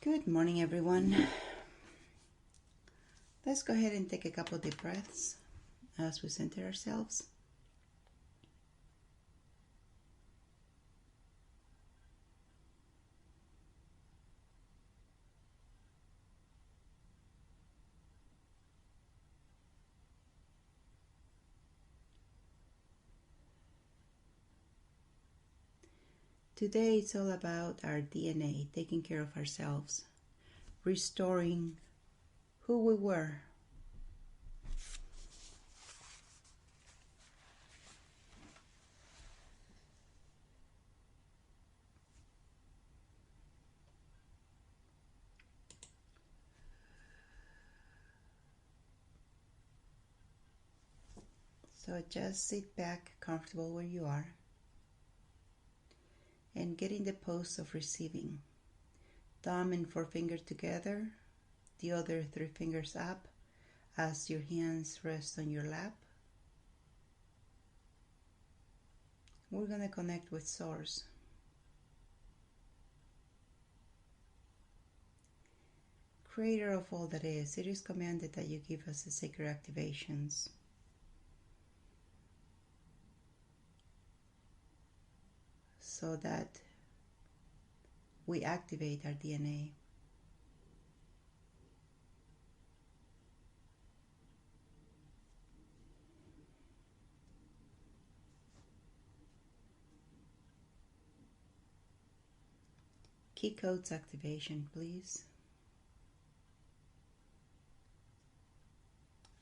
Good morning, everyone. Let's go ahead and take a couple deep breaths as we center ourselves. Today it's all about our DNA, taking care of ourselves, restoring who we were. So just sit back comfortable where you are and get in the pose of receiving. Thumb and forefinger together, the other three fingers up as your hands rest on your lap. We're going to connect with Source. Creator of all that is, it is commanded that you give us the sacred activations. So that we activate our DNA. Key codes activation, please.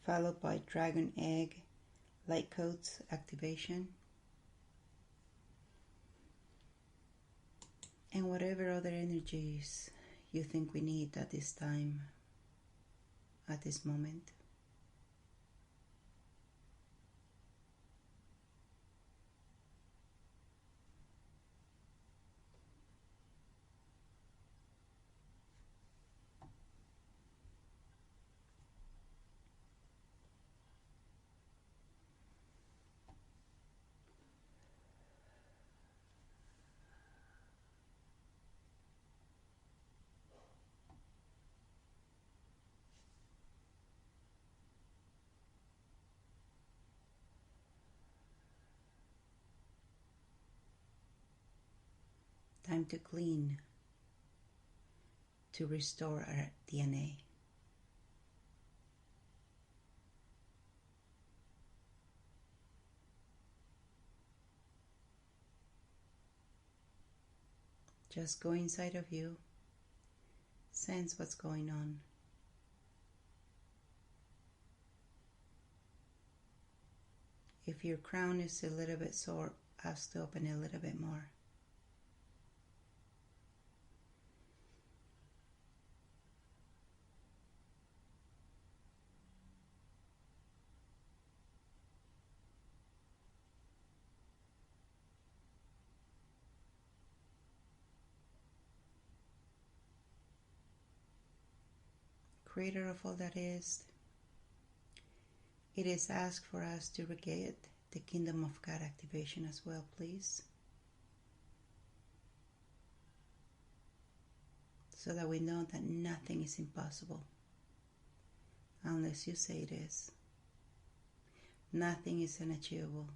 Followed by dragon egg light codes activation. And whatever other energies you think we need at this time, at this moment. Time to clean, to restore our DNA. Just go inside of you, sense what's going on. If your crown is a little bit sore, ask to open it a little bit more. Creator of all that is, it is asked for us to regate the Kingdom of God activation as well, please. So that we know that nothing is impossible unless you say it is. Nothing is unachievable.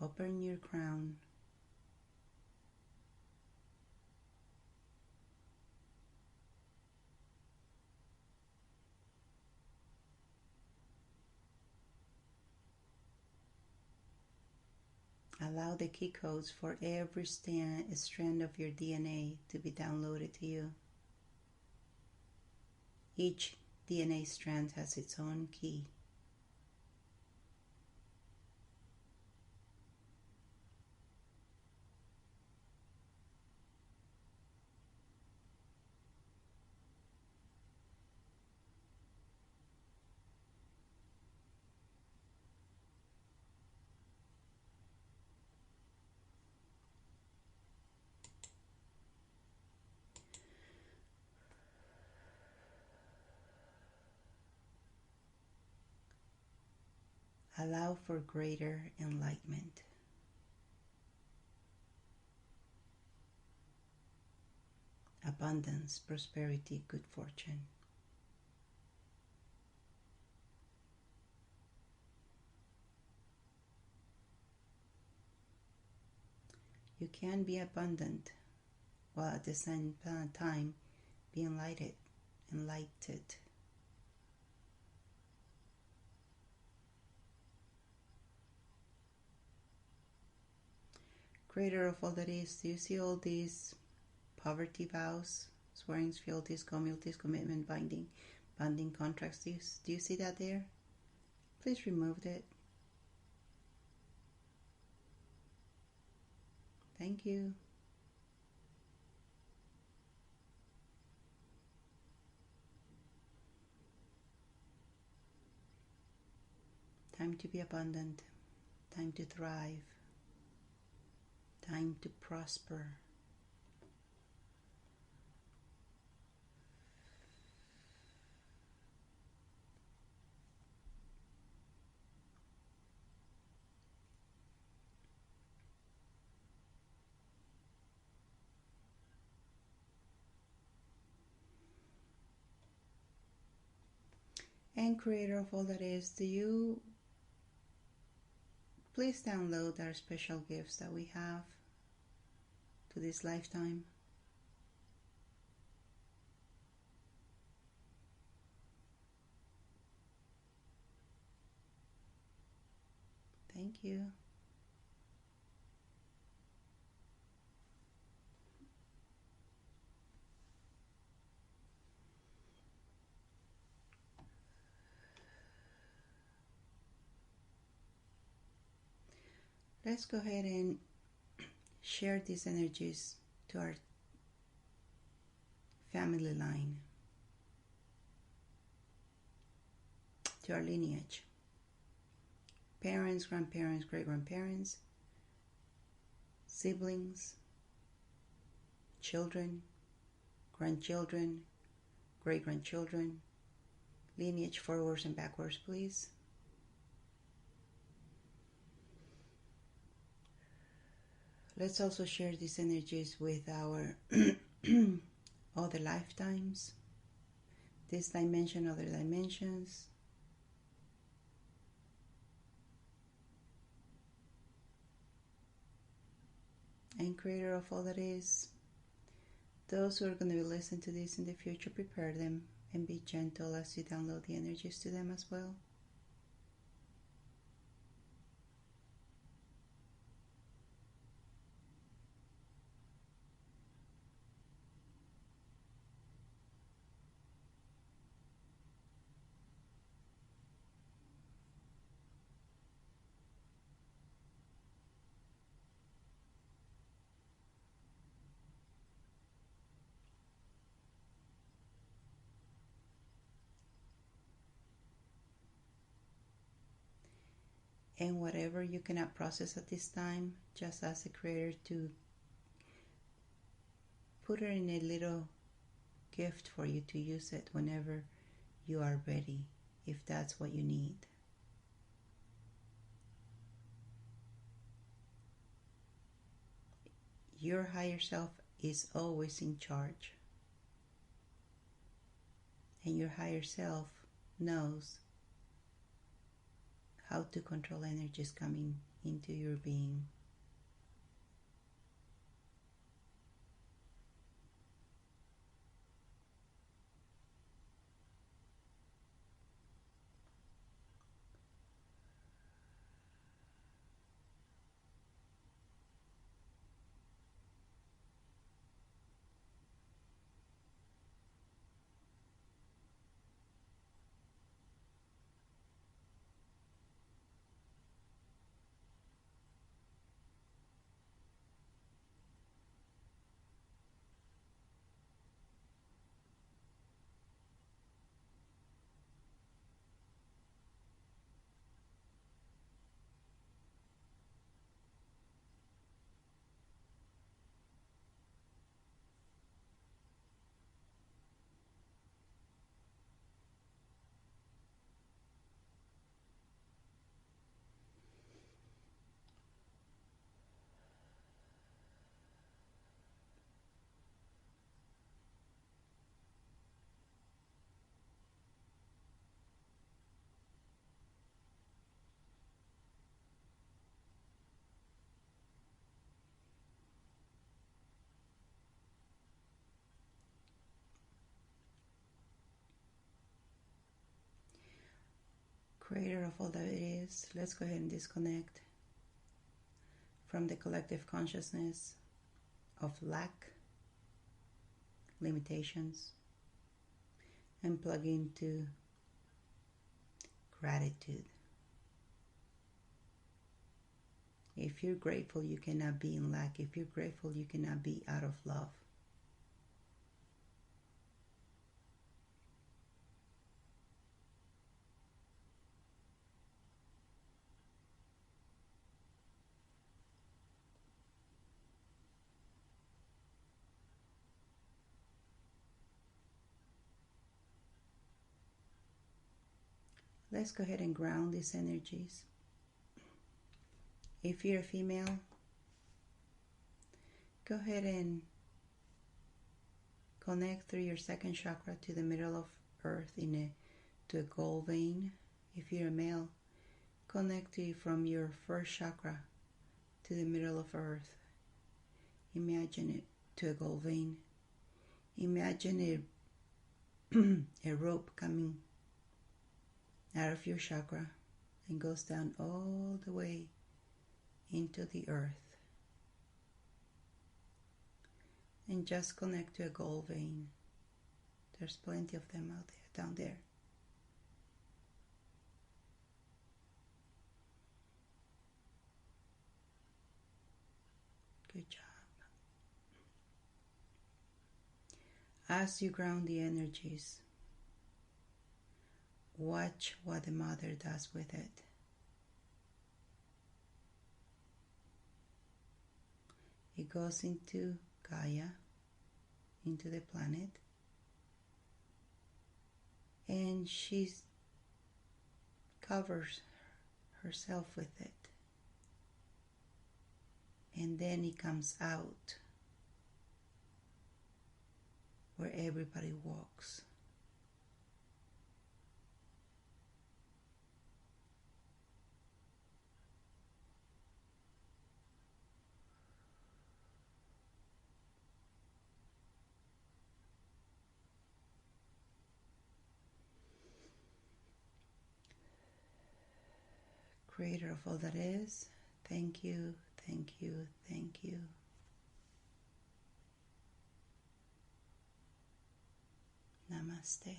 Open your crown. Allow the key codes for every strand of your DNA to be downloaded to you. Each DNA strand has its own key. Allow for greater enlightenment. Abundance, prosperity, good fortune. You can be abundant while at the same time be enlightened. Creator of all that is, do you see all these poverty vows, swearings, fealties, communities, commitment, binding contracts? Do you see that there? Please remove it. Thank you. Time to be abundant. Time to thrive. Time to prosper. And Creator of all that is, do you please download our special gifts that we have to this lifetime? Thank you. Let's go ahead and share these energies to our family line, to our lineage. Parents, grandparents, great-grandparents, siblings, children, grandchildren, great-grandchildren, lineage forwards and backwards, please. Let's also share these energies with our other lifetimes, this dimension, other dimensions. And Creator of all that is, those who are going to be listening to this in the future, prepare them and be gentle as you download the energies to them as well. And whatever you cannot process at this time, just ask the Creator to put it in a little gift for you to use it whenever you are ready, if that's what you need. Your higher self is always in charge. And your higher self knows how to control energies coming into your being. Creator of all that it is, let's go ahead and disconnect from the collective consciousness of lack, limitations, and plug into gratitude. If you're grateful, you cannot be in lack. If you're grateful, you cannot be out of love. Let's go ahead and ground these energies. If you're a female, go ahead and connect through your second chakra to the middle of earth to a gold vein. If you're a male, connect from your first chakra to the middle of earth. Imagine it to a gold vein. Imagine a rope coming out of your chakra and goes down all the way into the earth. And just connect to a gold vein. There's plenty of them out there, down there. Good job. As you ground the energies, watch what the mother does with it. It goes into Gaia, into the planet, and she covers herself with it. And then it comes out where everybody walks. Creator of all that is, thank you, thank you, thank you. Namaste.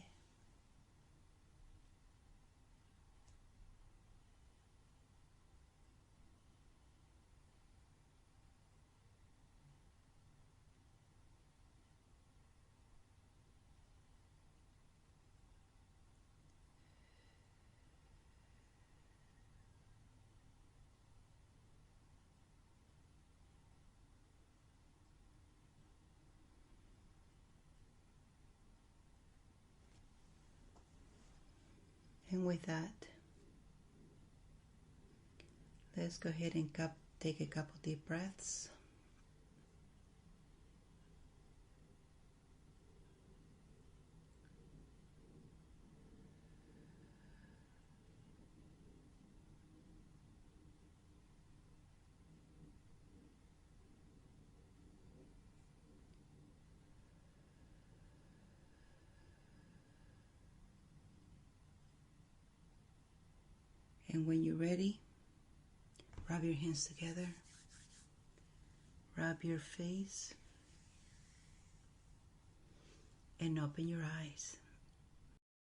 And with that, let's go ahead and take a couple deep breaths. And when you're ready, rub your hands together, rub your face, and open your eyes.